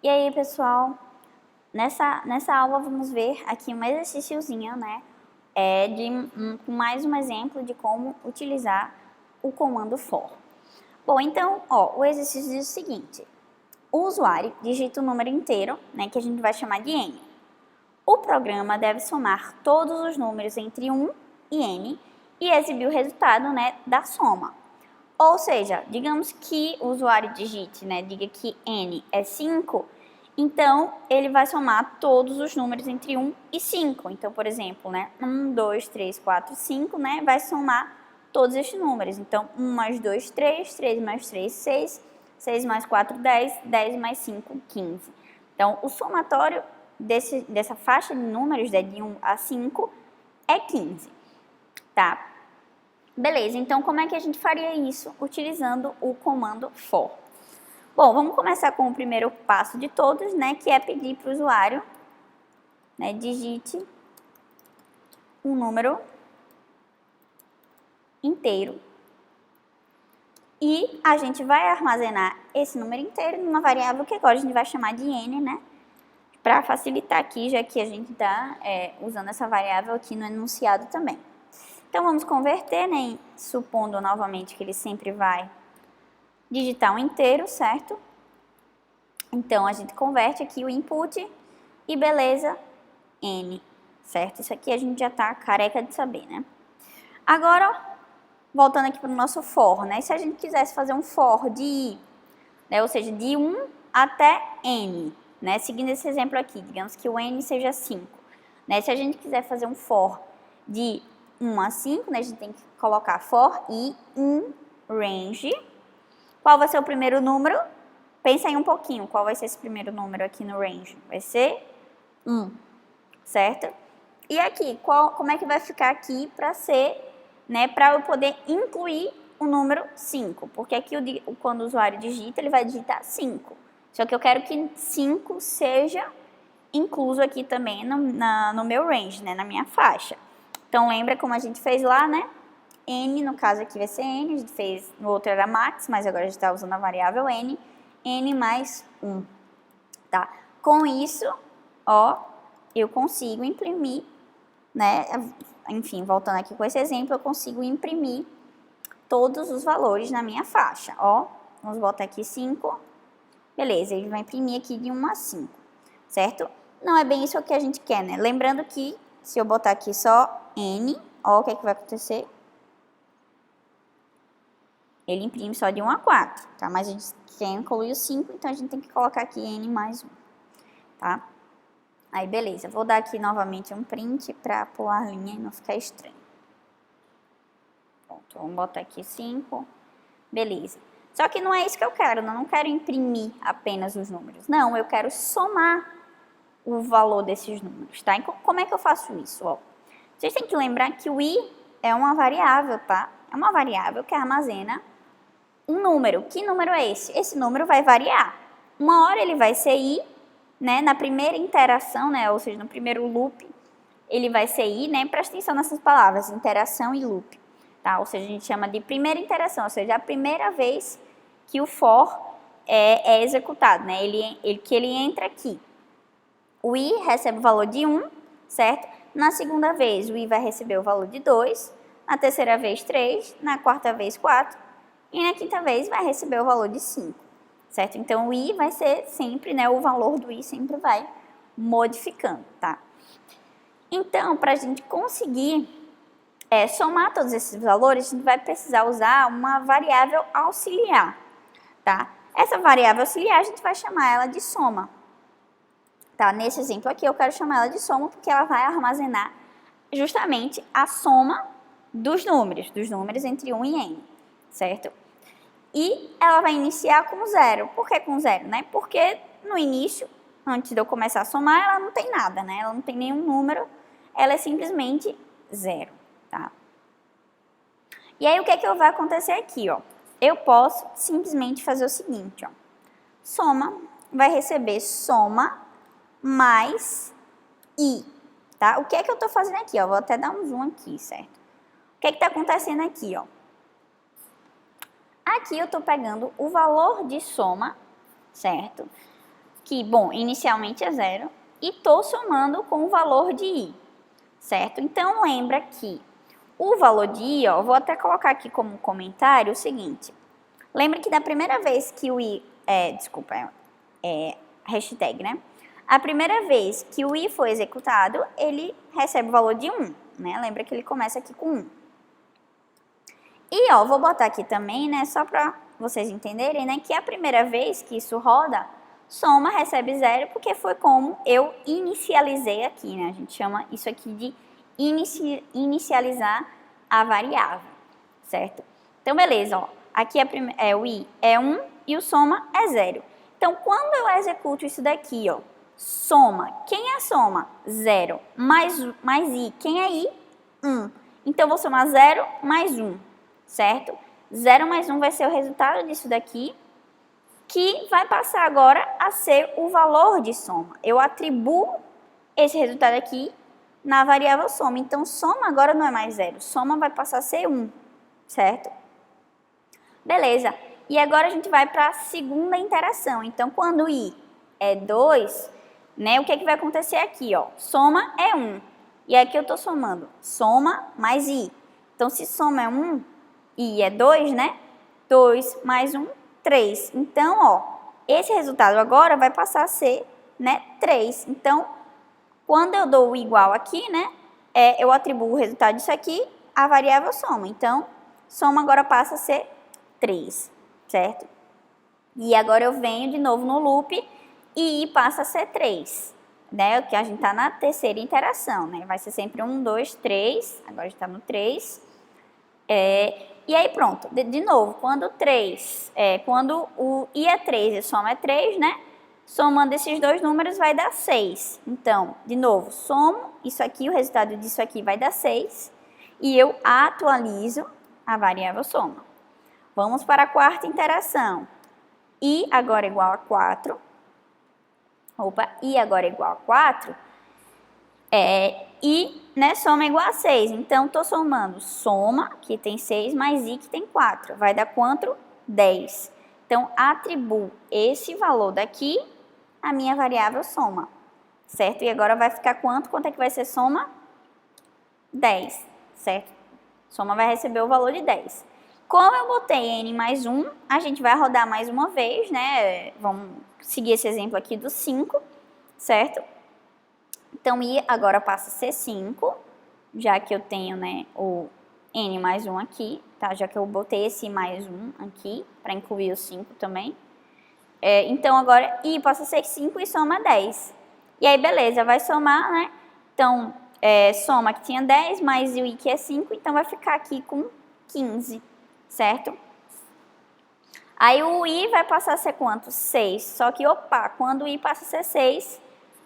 E aí, pessoal, nessa aula vamos ver aqui um exercíciozinho, né? Com mais um exemplo de como utilizar o comando for. Bom, então, o exercício diz o seguinte. O usuário digita o número inteiro, né, que a gente vai chamar de n. O programa deve somar todos os números entre 1 e n e exibir o resultado, né, da soma. Ou seja, digamos que o usuário digite, né, diga que n é 5, então ele vai somar todos os números entre 1 e 5. Então, por exemplo, né, 1, 2, 3, 4, 5, né, vai somar todos estes números. Então, 1 mais 2, 3, 3 mais 3, 6, 6 mais 4, 10, 10 mais 5, 15. Então, o somatório dessa faixa de números, de 1 a 5, é 15, tá? Beleza, então como é que a gente faria isso utilizando o comando for? Bom, vamos começar com o primeiro passo de todos, né, que é pedir para o usuário, né, digite um número inteiro. E a gente vai armazenar esse número inteiro numa variável que agora a gente vai chamar de n, né, para facilitar aqui, já que a gente está usando essa variável aqui no enunciado também. Então, vamos converter, né, supondo novamente que ele sempre vai digitar um inteiro, certo? Então, a gente converte aqui o input e beleza, n, certo? Isso aqui a gente já tá careca de saber, né? Agora, voltando aqui para o nosso for, né? Se a gente quisesse fazer um for de i, né, ou seja, de 1 até n, né? Seguindo esse exemplo aqui, digamos que o n seja 5, né? Se a gente quiser fazer um for de 1 a 5, né, a gente tem que colocar for i in range. Qual vai ser o primeiro número? Pensa aí um pouquinho, qual vai ser esse primeiro número aqui no range? Vai ser 1, certo? E aqui, como é que vai ficar aqui para ser, né, para eu poder incluir o número 5? Porque aqui, quando o usuário digita, ele vai digitar 5. Só que eu quero que 5 seja incluso aqui também no meu range, né, na minha faixa. Então, lembra como a gente fez lá, né? N, no caso aqui vai ser N, a gente fez, no outro era max, mas agora a gente está usando a variável N, N mais 1, tá? Com isso, eu consigo imprimir, né, enfim, voltando aqui com esse exemplo, eu consigo imprimir todos os valores na minha faixa, vamos botar aqui 5, beleza, ele vai imprimir aqui de 1 a 5, certo? Não é bem isso que a gente quer, né? Lembrando que, se eu botar aqui só N, o que é que vai acontecer? Ele imprime só de 1 a 4, tá? Mas a gente quer incluir o 5, então a gente tem que colocar aqui N mais 1, tá? Aí, beleza. Vou dar aqui novamente um print para pular a linha e não ficar estranho. Pronto, vamos botar aqui 5. Beleza. Só que não é isso que eu quero, eu não quero imprimir apenas os números. Não, eu quero somar o valor desses números, tá? Então, como é que eu faço isso? Vocês têm que lembrar que o i é uma variável, tá? É uma variável que armazena um número. Que número é esse? Esse número vai variar. Uma hora ele vai ser i, né? Na primeira interação, né? Ou seja, no primeiro loop, ele vai ser i, né? Presta atenção nessas palavras, interação e loop, tá? Ou seja, a gente chama de primeira interação, ou seja, a primeira vez que o for é executado, né? Que ele entra aqui. O i recebe o valor de 1, certo? Na segunda vez, o i vai receber o valor de 2, na terceira vez, 3, na quarta vez, 4, e na quinta vez vai receber o valor de 5, certo? Então, o i vai ser sempre, né, o valor do i sempre vai modificando, tá? Então, para a gente conseguir somar todos esses valores, a gente vai precisar usar uma variável auxiliar, tá? Essa variável auxiliar, a gente vai chamar ela de soma, tá? Nesse exemplo aqui, eu quero chamar ela de soma porque ela vai armazenar justamente a soma dos números entre 1 e n, certo? E ela vai iniciar com 0. Por que com 0, né? Porque no início, antes de eu começar a somar, ela não tem nada, né? Ela não tem nenhum número, ela é simplesmente 0, tá? E aí, o que é que vai acontecer aqui, Eu posso simplesmente fazer o seguinte, Soma vai receber soma mais i, tá? O que é que eu tô fazendo aqui, Vou até dar um zoom aqui, certo? O que é que tá acontecendo aqui, Aqui eu tô pegando o valor de soma, certo? que, bom, inicialmente é 0, e estou somando com o valor de i, certo? Então, lembra que o valor de i, ó, vou até colocar aqui como comentário o seguinte. Lembra que da primeira vez que o i, hashtag, né? A primeira vez que o i foi executado, ele recebe o valor de 1, né? Lembra que ele começa aqui com 1. E, ó, vou botar aqui também, né, só para vocês entenderem, né, que a primeira vez que isso roda, soma recebe 0, porque foi como eu inicializei aqui, né? A gente chama isso aqui de inicializar a variável, certo? Então, beleza, ó. Aqui o i é 1 e o soma é 0. Então, quando eu executo isso daqui, ó, soma, quem é soma? 0 mais i. Quem é i? 1. Então, eu vou somar 0 mais 1, certo? 0 mais 1 vai ser o resultado disso daqui, que vai passar agora a ser o valor de soma. Eu atribuo esse resultado aqui na variável soma. Então, soma agora não é mais 0, soma vai passar a ser 1, certo? Beleza. E agora a gente vai para a segunda interação. Então, quando i é 2, né, o que é que vai acontecer aqui, ó? Soma é 1. E aqui eu estou somando soma mais i. Então, se soma é 1, i é 2, né? 2 mais 1, 3. Então, ó, esse resultado agora vai passar a ser, né, 3. Então, quando eu dou o igual aqui, né, eu atribuo o resultado disso aqui à variável soma. Então, soma agora passa a ser 3, certo? E agora eu venho de novo no loop e i passa a ser 3, né? Que a gente tá na terceira interação, né? Vai ser sempre 1, 2, 3. Agora a gente tá no 3. E aí pronto, de novo, quando o i é 3 e soma é 3, né? Somando esses dois números vai dar 6. Então, de novo, somo isso aqui, o resultado disso aqui vai dar 6. E eu atualizo a variável soma. Vamos para a quarta interação. I agora é igual a 4. I agora é igual a 4. I, né, soma é igual a 6. Então, estou somando soma, que tem 6, mais i, que tem 4. Vai dar quanto? 10. Então, atribuo esse valor daqui à minha variável soma, certo? E agora vai ficar quanto? Quanto é que vai ser soma? 10, certo? Soma vai receber o valor de 10. Como eu botei n mais 1, a gente vai rodar mais uma vez, né? Vamos seguir esse exemplo aqui do 5, certo? Então, i agora passa a ser 5, já que eu tenho, né, o n mais 1 aqui, tá? Já que eu botei esse mais 1 aqui, para incluir o 5 também. Então, agora i passa a ser 5 e soma 10. E aí, beleza, vai somar, né? Então, soma que tinha 10, mais o i que é 5, então vai ficar aqui com 15, certo? Aí, o i vai passar a ser quanto? 6. Só que, opa, quando o i passa a ser 6,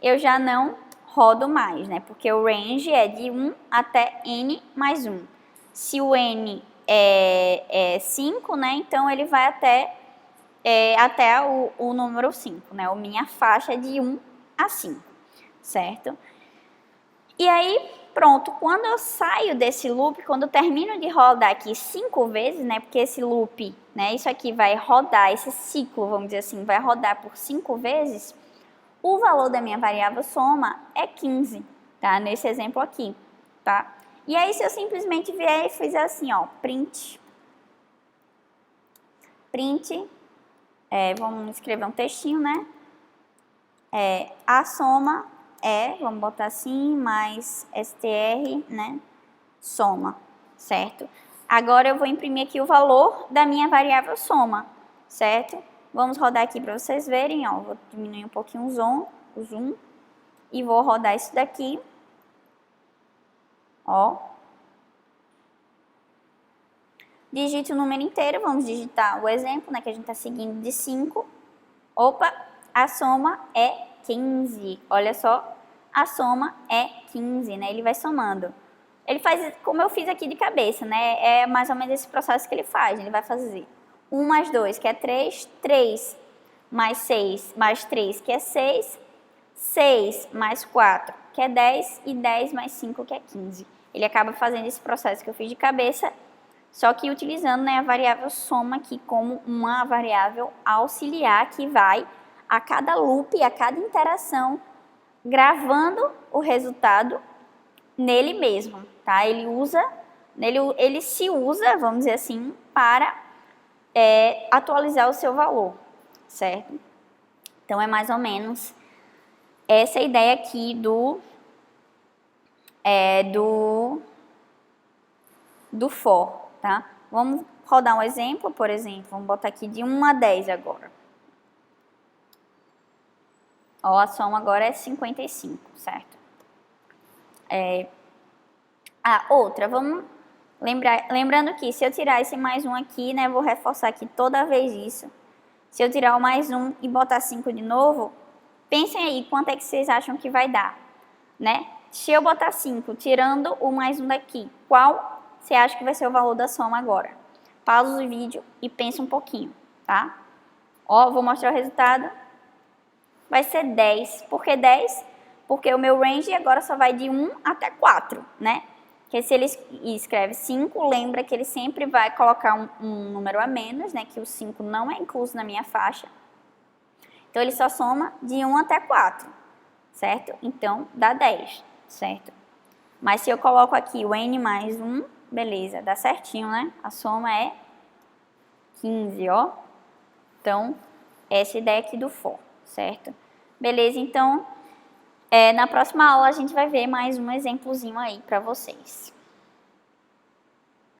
eu já não rodo mais, né? Porque o range é de 1 até n mais 1. Se o n é 5, né? Então, ele vai até o número 5, né? A minha faixa é de 1 a 5, certo? E aí, pronto, quando eu saio desse loop, quando eu termino de rodar aqui 5 vezes, né? Porque esse loop, né? Isso aqui vai rodar, esse ciclo, vamos dizer assim, vai rodar por 5 vezes, o valor da minha variável soma é 15, tá? Nesse exemplo aqui, tá? E aí, se eu simplesmente vier e fizer assim, ó, print, vamos escrever um textinho, né? A soma vamos botar assim, mais str, né? Soma, certo? Agora eu vou imprimir aqui o valor da minha variável soma, certo? Vamos rodar aqui para vocês verem, ó. Vou diminuir um pouquinho o zoom e vou rodar isso daqui, ó. Digite o número inteiro, vamos digitar o exemplo, né, que a gente está seguindo de 5. Opa, a soma é 15. Olha só, a soma é 15, né? Ele vai somando. Ele faz como eu fiz aqui de cabeça, né? É mais ou menos esse processo que ele faz. Ele vai fazer 1 mais 2, que é 3, 3 mais 6 mais 3, que é 6, 6 mais 4, que é 10, e 10 mais 5, que é 15. Ele acaba fazendo esse processo que eu fiz de cabeça, só que utilizando, né, a variável soma aqui como uma variável auxiliar que vai a cada loop, a cada interação, gravando o resultado nele mesmo, tá? Ele se usa, vamos dizer assim, para atualizar o seu valor, certo? Então, é mais ou menos essa ideia aqui do for, tá? Vamos rodar um exemplo, por exemplo, vamos botar aqui de 1 a 10 agora. Ó, a soma agora é 55, certo? Outra, vamos lembrando que se eu tirar esse mais um aqui, né, vou reforçar aqui toda vez isso. Se eu tirar o mais um e botar 5 de novo, pensem aí quanto é que vocês acham que vai dar, né? Se eu botar 5, tirando o mais um daqui, qual você acha que vai ser o valor da soma agora? Pausa o vídeo e pensa um pouquinho, tá? Ó, vou mostrar o resultado. Vai ser 10. Por que 10? Porque o meu range agora só vai de 1 até 4, né? Porque se ele escreve 5, lembra que ele sempre vai colocar um número a menos, né? Que o 5 não é incluso na minha faixa. Então, ele só soma de 1 até 4, certo? Então, dá 10, certo? Mas se eu coloco aqui o n mais 1, beleza, dá certinho, né? A soma é 15, ó. Então, essa ideia aqui do for, certo? Beleza, então, na próxima aula a gente vai ver mais um exemplozinho aí para vocês.